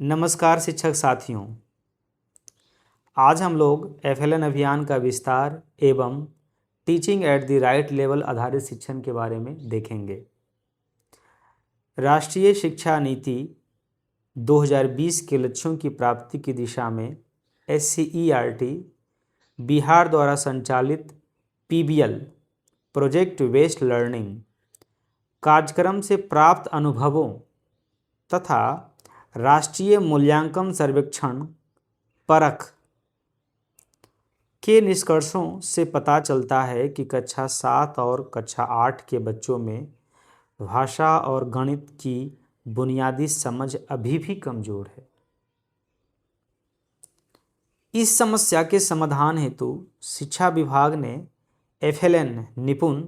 नमस्कार शिक्षक साथियों। आज हम लोग FLN अभियान का विस्तार एवं teaching at the right level आधारित शिक्षण के बारे में देखेंगे। राष्ट्रीय शिक्षा नीति 2020 के लक्ष्यों की प्राप्ति की दिशा में SCERT बिहार द्वारा संचालित PBL प्रोजेक्ट बेस्ड लर्निंग कार्यक्रम से प्राप्त अनुभवों तथा राष्ट्रीय मूल्यांकन सर्वेक्षण परख के निष्कर्षों से पता चलता है कि कक्षा 7 और कक्षा 8 के बच्चों में भाषा और गणित की बुनियादी समझ अभी भी कमजोर है। इस समस्या के समाधान हेतु शिक्षा विभाग ने FLN निपुण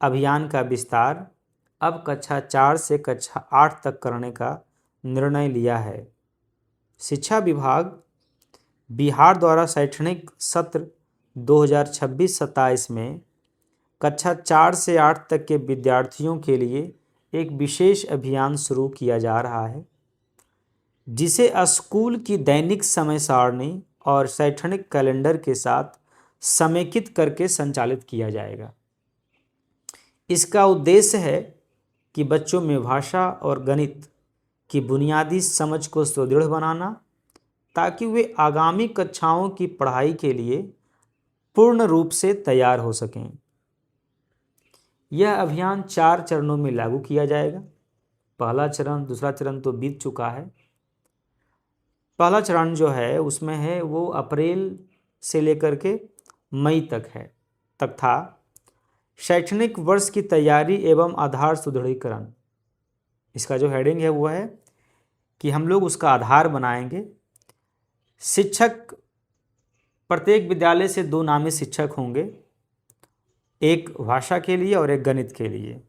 अभियान का विस्तार अब कक्षा 4 से कक्षा 8 तक करने का निर्णय लिया है। शिक्षा विभाग बिहार द्वारा शैक्षणिक सत्र 2026-27 में कक्षा 4 से 8 तक के विद्यार्थियों के लिए एक विशेष अभियान शुरू किया जा रहा है, जिसे स्कूल की दैनिक समय सारणी और शैक्षणिक कैलेंडर के साथ समेकित करके संचालित किया जाएगा। इसका उद्देश्य है कि बच्चों में भाषा और गणित की बुनियादी समझ को सुदृढ़ बनाना, ताकि वे आगामी कक्षाओं की पढ़ाई के लिए पूर्ण रूप से तैयार हो सकें। यह अभियान 4 चरणों में लागू किया जाएगा। पहला चरण, दूसरा चरण तो बीत चुका है। पहला चरण जो है उसमें है वो अप्रैल से लेकर के मई तक था। शैक्षणिक वर्ष की तैयारी एवं आधार सुदृढ़ीकरण, इसका जो हेडिंग है वो है कि हम लोग उसका आधार बनाएंगे। शिक्षक, प्रत्येक विद्यालय से 2 नामित शिक्षक होंगे, एक भाषा के लिए और एक गणित के लिए,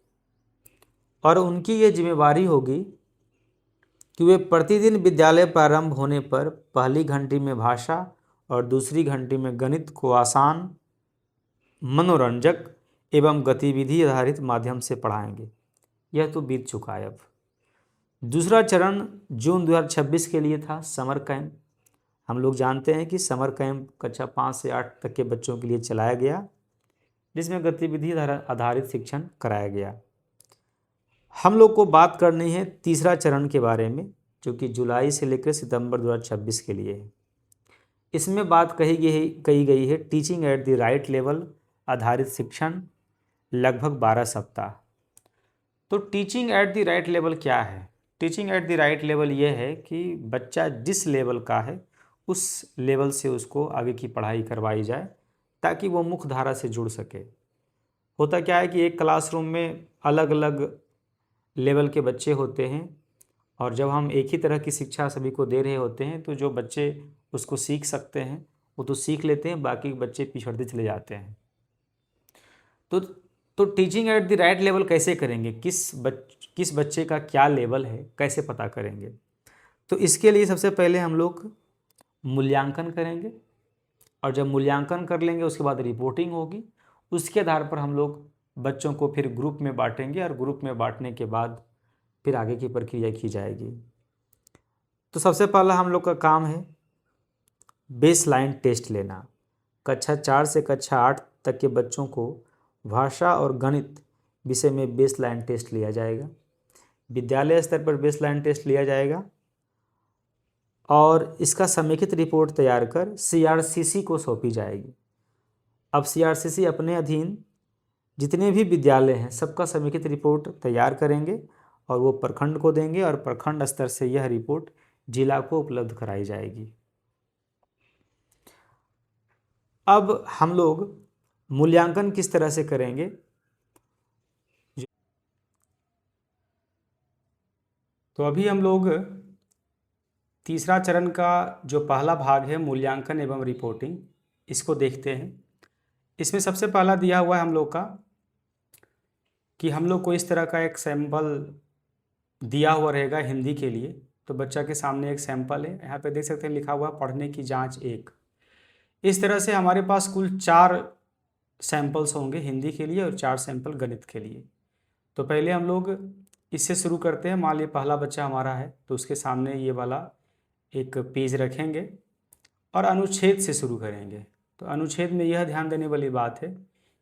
और उनकी ये जिम्मेवारी होगी कि वे प्रतिदिन विद्यालय प्रारंभ होने पर पहली घंटी में भाषा और दूसरी घंटी में गणित को आसान, मनोरंजक एवं गतिविधि आधारित माध्यम से पढ़ाएंगे। यह तो बीत चुका है। अब दूसरा चरण जून 2026 के लिए था, समर कैंप। हम लोग जानते हैं कि समर कैंप कक्षा 5 से 8 तक के बच्चों के लिए चलाया गया, जिसमें गतिविधि आधारित शिक्षण कराया गया। हम लोग को बात करनी है तीसरा चरण के बारे में, जो कि जुलाई से लेकर सितंबर 2026 के लिए है। इसमें बात कही गई है teaching at the right level आधारित शिक्षण, लगभग 12 सप्ताह। तो teaching at the right level क्या है? Teaching at the right level ये है कि बच्चा जिस लेवल का है उस लेवल से उसको आगे की पढ़ाई करवाई जाए, ताकि वो मुख्य धारा से जुड़ सके। होता क्या है कि एक क्लासरूम में अलग अलग लेवल के बच्चे होते हैं, और जब हम एक ही तरह की शिक्षा सभी को दे रहे होते हैं तो जो बच्चे उसको सीख सकते हैं वो तो सीख लेते हैं, बाकी बच्चे पिछड़ते चले जाते हैं। तो teaching at the right level कैसे करेंगे? किस बच्चे का क्या लेवल है, कैसे पता करेंगे? तो इसके लिए सबसे पहले हम लोग मूल्यांकन करेंगे, और जब मूल्यांकन कर लेंगे उसके बाद रिपोर्टिंग होगी। उसके आधार पर हम लोग बच्चों को फिर ग्रुप में बांटेंगे, और ग्रुप में बांटने के बाद फिर आगे की प्रक्रिया की जाएगी। तो सबसे पहला हम लोग का काम है बेसलाइन टेस्ट लेना। कक्षा 4 से कक्षा 8 तक के बच्चों को भाषा और गणित विषय में बेसलाइन टेस्ट लिया जाएगा। विद्यालय स्तर पर बेसलाइन टेस्ट लिया जाएगा, और इसका समेकित रिपोर्ट तैयार कर CRCC को सौंपी जाएगी। अब CRCC अपने अधीन जितने भी विद्यालय हैं सबका समेकित रिपोर्ट तैयार करेंगे, और वो प्रखंड को देंगे, और प्रखंड स्तर से यह रिपोर्ट जिला को उपलब्ध कराई जाएगी। अब हम लोग मूल्यांकन किस तरह से करेंगे? तो अभी हम लोग तीसरा चरण का जो पहला भाग है मूल्यांकन एवं रिपोर्टिंग, इसको देखते हैं। इसमें सबसे पहला दिया हुआ है हम लोग का कि हम लोग को इस तरह का एक सैंपल दिया हुआ रहेगा हिंदी के लिए। तो बच्चा के सामने एक सैंपल है, यहाँ पे देख सकते हैं लिखा हुआ पढ़ने की जांच 1। इस तरह से हमारे पास कुल 4 सैंपल्स होंगे हिंदी के लिए और 4 सैंपल गणित के लिए। तो पहले हम लोग इससे शुरू करते हैं। मान लीजिए पहला बच्चा हमारा है, तो उसके सामने ये वाला एक पेज रखेंगे और अनुच्छेद से शुरू करेंगे। तो अनुच्छेद में यह ध्यान देने वाली बात है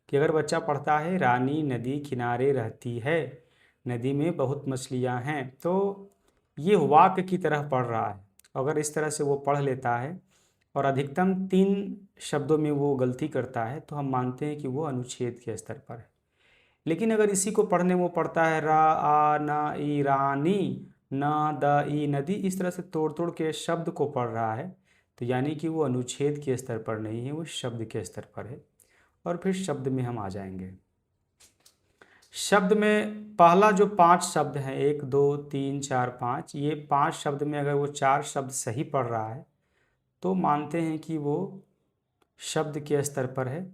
कि अगर बच्चा पढ़ता है रानी नदी किनारे रहती है, नदी में बहुत मछलियाँ हैं, तो ये वाक्य की तरह पढ़ रहा है। अगर इस तरह से वो पढ़ लेता है और अधिकतम 3 शब्दों में वो गलती करता है तो हम मानते हैं कि वो अनुच्छेद के स्तर पर है। लेकिन अगर इसी को पढ़ने में वो पढ़ता है रा आ ना ई रानी, न द ई नदी, इस तरह से तोड़ तोड़ के शब्द को पढ़ रहा है, तो यानी कि वो अनुच्छेद के स्तर पर नहीं है, वो शब्द के स्तर पर है। और फिर शब्द में हम आ जाएंगे। शब्द में पहला जो 5 शब्द हैं, 1 2 3 4 5, ये 5 शब्द में अगर वो 4 शब्द सही पढ़ रहा है तो मानते हैं कि वो शब्द के स्तर पर है।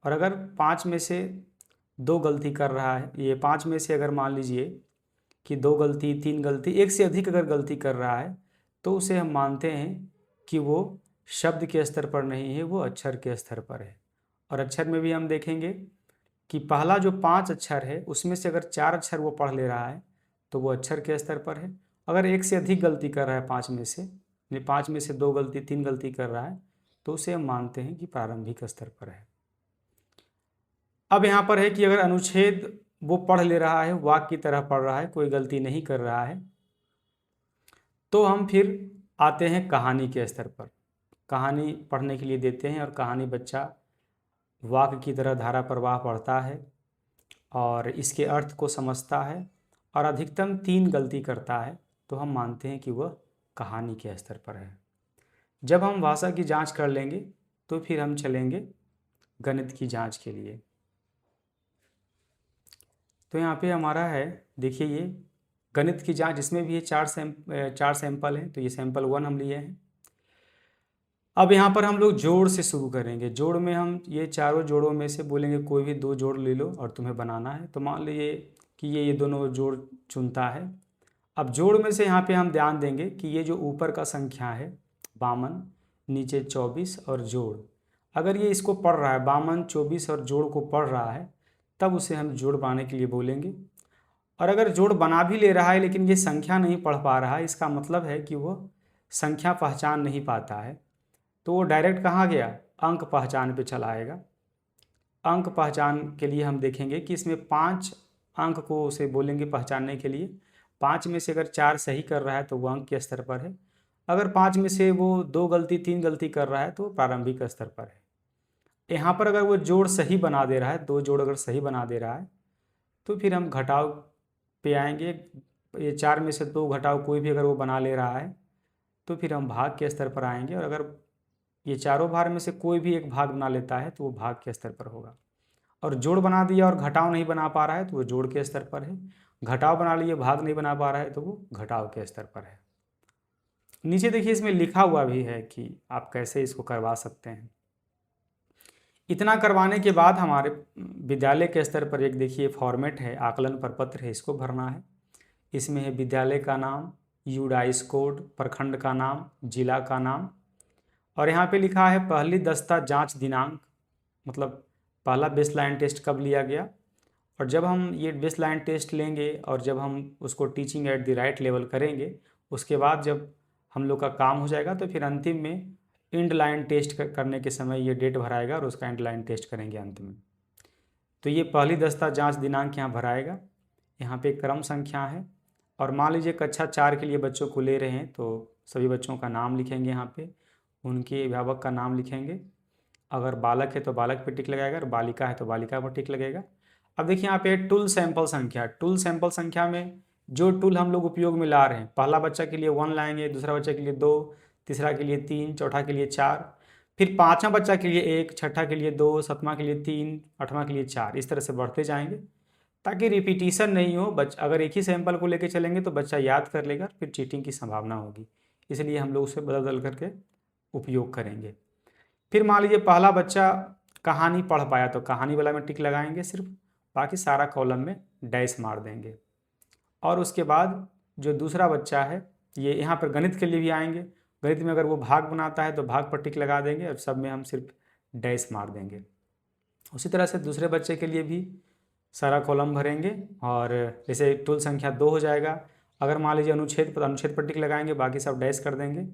और अगर 5 में से 2 गलती कर रहा है, ये 5 में से अगर मान लीजिए कि 2 गलती 3 गलती, 1 से अधिक अगर गलती कर रहा है तो उसे हम मानते हैं कि वो शब्द के स्तर पर नहीं है, वो अक्षर के स्तर पर है। और अक्षर में भी हम देखेंगे कि पहला जो 5 अक्षर है उसमें से अगर 4 अक्षर वो पढ़ ले रहा है तो वो अक्षर के स्तर पर है। अगर 1 से अधिक गलती कर रहा है 5 में से, यानी 5 में से 2 गलती 3 गलती कर रहा है, तो उसे हम मानते हैं कि प्रारंभिक स्तर पर है। अब यहाँ पर है कि अगर अनुच्छेद वो पढ़ ले रहा है, वाक्य की तरह पढ़ रहा है, कोई गलती नहीं कर रहा है, तो हम फिर आते हैं कहानी के स्तर पर। कहानी पढ़ने के लिए देते हैं और कहानी बच्चा वाक्य की तरह धारा प्रवाह पढ़ता है और इसके अर्थ को समझता है और अधिकतम 3 गलती करता है, तो हम मानते हैं कि वह कहानी के स्तर पर है। जब हम भाषा की जांच कर लेंगे तो फिर हम चलेंगे गणित की जांच के लिए। तो यहाँ पे हमारा है, देखिए ये गणित की जांच, इसमें भी ये 4 सैंपल हैं, तो ये सैंपल 1 हम लिए हैं। अब यहाँ पर हम लोग जोड़ से शुरू करेंगे। जोड़ में हम ये चारों जोड़ों में से बोलेंगे कोई भी 2 जोड़ ले लो और तुम्हें बनाना है। तो मान लीजिए कि ये दोनों जोड़ चुनता है। अब जोड़ में से यहाँ पे हम ध्यान देंगे कि ये जो ऊपर का संख्या है 52, नीचे 24 और जोड़, अगर ये इसको पढ़ रहा है 52 24 और जोड़ को पढ़ रहा है, तब उसे हम जोड़ बनाने के लिए बोलेंगे। और अगर जोड़ बना भी ले रहा है लेकिन ये संख्या नहीं पढ़ पा रहा है, इसका मतलब है कि वो संख्या पहचान नहीं पाता है, तो वो डायरेक्ट कहाँ गया, अंक पहचान पे चला आएगा। अंक पहचान के लिए हम देखेंगे कि इसमें 5 अंक को उसे बोलेंगे पहचानने के लिए। 5 में से अगर 4 सही कर रहा है तो वो अंक के स्तर पर है। अगर 5 में से वो 2 गलती 3 गलती कर रहा है तो वो प्रारंभिक स्तर पर है। यहाँ पर अगर वो जोड़ सही बना दे रहा है, 2 जोड़ अगर सही बना दे रहा है, तो फिर हम घटाव पे आएंगे। ये 4 में से 2 घटाव कोई भी अगर वो बना ले रहा है तो फिर हम भाग के स्तर पर आएंगे। और अगर ये चारों भाग में से कोई भी एक भाग बना लेता है तो वो भाग के स्तर पर होगा। और जोड़ बना दिया और घटाव नहीं बना पा रहा है तो वो जोड़ के स्तर पर है। घटाव बना लिए, भाग नहीं बना पा रहा है तो वो घटाव के स्तर पर है। नीचे देखिए इसमें लिखा हुआ भी है कि आप कैसे इसको करवा सकते हैं। इतना करवाने के बाद हमारे विद्यालय के स्तर पर एक देखिए फॉर्मेट है, आकलन प्रपत्र है, इसको भरना है। इसमें है विद्यालय का नाम, यूडाइस कोड, प्रखंड का नाम, जिला का नाम, और यहाँ पे लिखा है पहली दस्ता जांच दिनांक, मतलब पहला बेसलाइन टेस्ट कब लिया गया। और जब हम ये बेसलाइन टेस्ट लेंगे और जब हम उसको teaching at the right level करेंगे, उसके बाद जब हम लोग का काम हो जाएगा तो फिर अंतिम में एंड लाइन टेस्ट करने के समय ये डेट भराएगा और उसका एंड लाइन टेस्ट करेंगे अंत में। तो ये पहली दस्ता जांच दिनांक यहाँ भराएगा। यहाँ पे क्रम संख्या है और मान लीजिए कक्षा 4 के लिए बच्चों को ले रहे हैं तो सभी बच्चों का नाम लिखेंगे, यहाँ पे उनके अभिभावक का नाम लिखेंगे। अगर बालक है तो बालक पे टिक लगाएगा, और बालिका है तो बालिका पर टिक लगेगा। अब देखिए यहाँ पे टूल सैंपल संख्या, टूल सैंपल संख्या में जो टूल हम लोग उपयोग में ला रहे हैं, पहला बच्चा के लिए 1 लाएंगे, दूसरा बच्चा के लिए 2, तीसरा के लिए 3, चौथा के लिए 4, फिर 5वां बच्चा के लिए 1, छठा के लिए 2, 7वां के लिए 3, 8वां के लिए 4, इस तरह से बढ़ते जाएंगे ताकि रिपीटिशन नहीं हो। अगर एक ही सैंपल को लेके चलेंगे तो बच्चा याद कर लेगा, फिर चीटिंग की संभावना होगी, इसलिए हम लोग उसे बदल बदल करके उपयोग करेंगे। फिर मान लीजिए पहला बच्चा कहानी पढ़ पाया तो कहानी वाला में टिक लगाएंगे सिर्फ, बाकी सारा कॉलम में डैश मार देंगे। और उसके बाद जो दूसरा बच्चा है, ये यहाँ पर गणित के लिए भी आएंगे, गणित में अगर वो भाग बनाता है तो भाग पर टिक लगा देंगे और सब में हम सिर्फ डैश मार देंगे। उसी तरह से दूसरे बच्चे के लिए भी सारा कॉलम भरेंगे। और जैसे टूल संख्या 2 हो जाएगा, अगर मान लीजिए अनुच्छेद पर टिक लगाएंगे, बाकी सब डैश कर देंगे।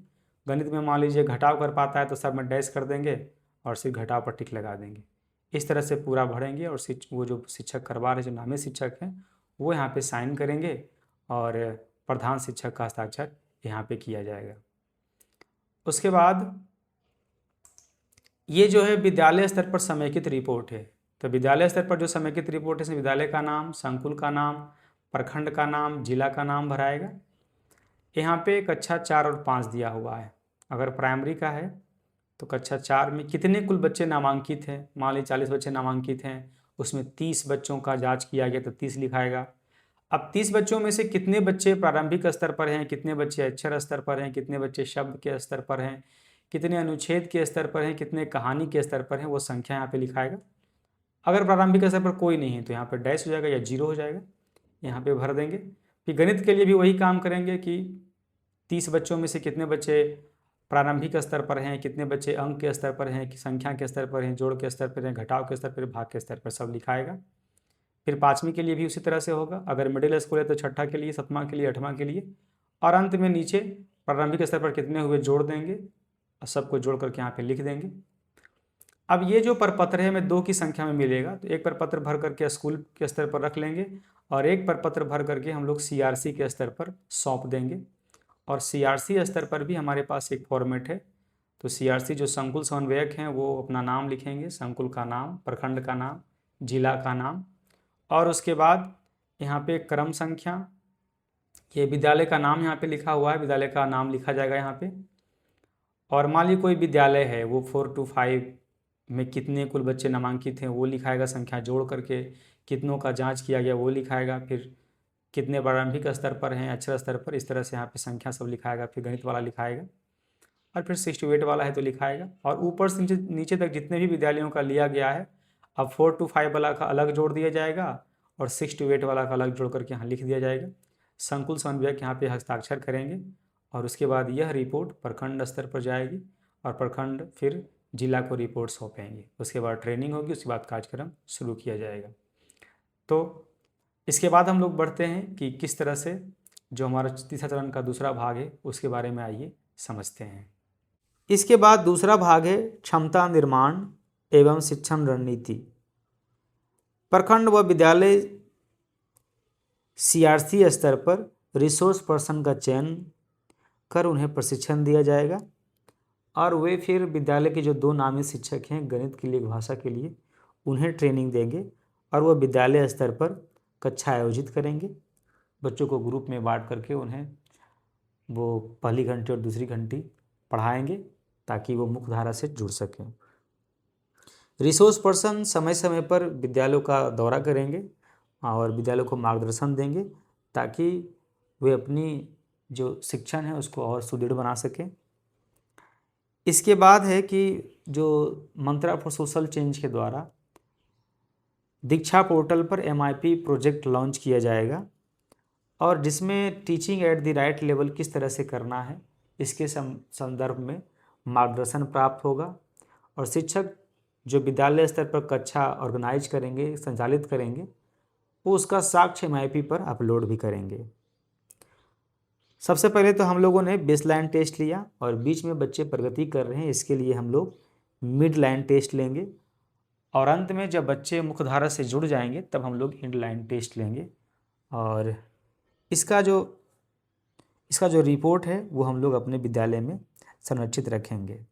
गणित में मान लीजिए घटाव कर पाता है तो सब में डैश कर देंगे और सिर्फ घटाव पर टिक लगा देंगे। इस तरह से पूरा भरेंगे और वो जो शिक्षक करवा रहे, जो नामी शिक्षक हैं, वो यहाँ पे साइन करेंगे और प्रधान शिक्षक का हस्ताक्षर यहाँ पे किया जाएगा। उसके बाद ये जो है विद्यालय स्तर पर समेकित रिपोर्ट है। तो विद्यालय स्तर पर जो समेकित रिपोर्ट है इसमें विद्यालय का नाम, संकुल का नाम, प्रखंड का नाम, जिला का नाम भराएगा। यहाँ पे कक्षा 4 और 5 दिया हुआ है। अगर प्राइमरी का है तो कक्षा 4 में कितने कुल बच्चे नामांकित हैं, मान लीजिए 40 बच्चे नामांकित हैं, उसमें 30 बच्चों का जांच किया गया तो 30 लिखाएगा। अब 30 बच्चों में से कितने बच्चे प्रारंभिक स्तर पर हैं, कितने बच्चे अक्षर स्तर पर हैं, कितने बच्चे शब्द के स्तर पर हैं, कितने अनुच्छेद के स्तर पर हैं, कितने कहानी के स्तर पर हैं, वो संख्या यहाँ पे लिखाएगा। अगर प्रारंभिक स्तर पर कोई नहीं है तो यहाँ पर डैश हो जाएगा या 0 हो जाएगा, यहाँ पे भर देंगे। फिर गणित के लिए भी वही काम करेंगे कि 30 बच्चों में से कितने बच्चे प्रारंभिक स्तर पर हैं, कितने बच्चे अंक के स्तर पर हैं, कि संख्या के स्तर पर हैं, जोड़ के स्तर पर हैं, घटाव के स्तर पर, भाग के स्तर पर, सब लिखाएगा। फिर 5वीं के लिए भी उसी तरह से होगा। अगर मिडिल स्कूल है तो 6ठा के लिए, 7वां के लिए, 8वां के लिए, और अंत में नीचे प्रारंभिक स्तर पर कितने हुए जोड़ देंगे और सबको जोड़ करके यहाँ पे लिख देंगे। अब ये जो प्रपत्र है हमें 2 की संख्या में मिलेगा, तो एक प्रपत्र भर करके स्कूल के स्तर पर रख लेंगे और एक प्रपत्र भर करके हम लोग CRC के स्तर पर सौंप देंगे। और CRC स्तर पर भी हमारे पास एक फॉर्मेट है। तो CRC जो संकुल समन्वयक हैं वो अपना नाम लिखेंगे, संकुल का नाम, प्रखंड का नाम, जिला का नाम, और उसके बाद यहाँ पे क्रम संख्या, ये विद्यालय का नाम यहाँ पे लिखा हुआ है, विद्यालय का नाम लिखा जाएगा यहाँ पे। और मान लीजिए कोई विद्यालय है वो 4 to 5 में कितने कुल बच्चे नामांकित हैं वो लिखाएगा, संख्या जोड़ करके कितनों का जांच किया गया वो लिखाएगा, फिर कितने प्रारंभिक स्तर पर हैं, अक्षर स्तर पर, इस तरह से यहाँ पे संख्या सब लिखाएगा। फिर गणित वाला लिखाएगा और फिर 6 to 8 वाला है तो लिखाएगा। और ऊपर से नीचे तक जितने भी विद्यालयों का लिया गया है, अब 4 to 5 वाला का अलग जोड़ दिया जाएगा और 6 to 8 वाला का अलग जोड़ करके यहाँ लिख दिया जाएगा। संकुल समन्वयक यहाँ पे हस्ताक्षर करेंगे और उसके बाद यह रिपोर्ट प्रखंड स्तर पर जाएगी और प्रखंड फिर जिला को रिपोर्ट सौंपेंगे। उसके बाद ट्रेनिंग होगी, उसके बाद कार्यक्रम शुरू किया जाएगा। तो इसके बाद हम लोग बढ़ते हैं कि किस तरह से जो हमारा तीसरा चरण का दूसरा भाग है उसके बारे में आइए समझते हैं। इसके बाद दूसरा भाग है क्षमता निर्माण एवं शिक्षण रणनीति। प्रखंड व विद्यालय CRC स्तर पर रिसोर्स पर्सन का चयन कर उन्हें प्रशिक्षण दिया जाएगा और वे फिर विद्यालय के जो 2 नामी शिक्षक हैं गणित के लिए, भाषा के लिए, उन्हें ट्रेनिंग देंगे और वह विद्यालय स्तर पर कक्षा आयोजित करेंगे। बच्चों को ग्रुप में बांट करके उन्हें वो पहली घंटी और दूसरी घंटी पढ़ाएंगे ताकि वो मुख्य धारा से जुड़ सकें। रिसोर्स पर्सन समय समय पर विद्यालयों का दौरा करेंगे और विद्यालयों को मार्गदर्शन देंगे ताकि वे अपनी जो शिक्षण है उसको और सुदृढ़ बना सकें। इसके बाद है कि जो मंत्रा फॉर सोशल चेंज के द्वारा दीक्षा पोर्टल पर MIP प्रोजेक्ट लॉन्च किया जाएगा और जिसमें teaching at the right level किस तरह से करना है इसके संदर्भ में मार्गदर्शन प्राप्त होगा और शिक्षक जो विद्यालय स्तर पर कक्षा ऑर्गेनाइज करेंगे, संचालित करेंगे, वो उसका साक्ष्य MIP पर अपलोड भी करेंगे। सबसे पहले तो हम लोगों ने बेसलाइन टेस्ट लिया और बीच में बच्चे प्रगति कर रहे हैं, इसके लिए हम लोग मिड लाइन टेस्ट लेंगे और अंत में जब बच्चे मुख्यधारा से जुड़ जाएंगे तब हम लोग एंड लाइन टेस्ट लेंगे और इसका जो रिपोर्ट है वो हम लोग अपने विद्यालय में संरक्षित रखेंगे।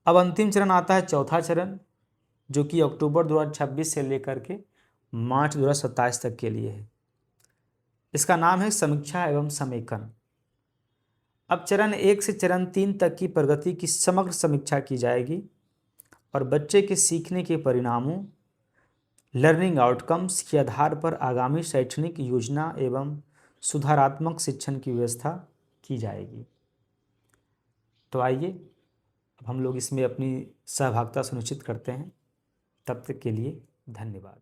अब अंतिम चरण आता है चौथा चरण, जो कि अक्टूबर 2026 से लेकर के मार्च 2027 तक के लिए है। इसका नाम है समीक्षा एवं समेकन। अब चरण 1 से चरण 3 तक की प्रगति की समग्र समीक्षा की जाएगी और बच्चे के सीखने के परिणामों, लर्निंग आउटकम्स के आधार पर आगामी शैक्षणिक योजना एवं सुधारात्मक शिक्षण की व्यवस्था की जाएगी। तो आइए अब हम लोग इसमें अपनी सहभागिता सुनिश्चित करते हैं। तब तक के लिए धन्यवाद।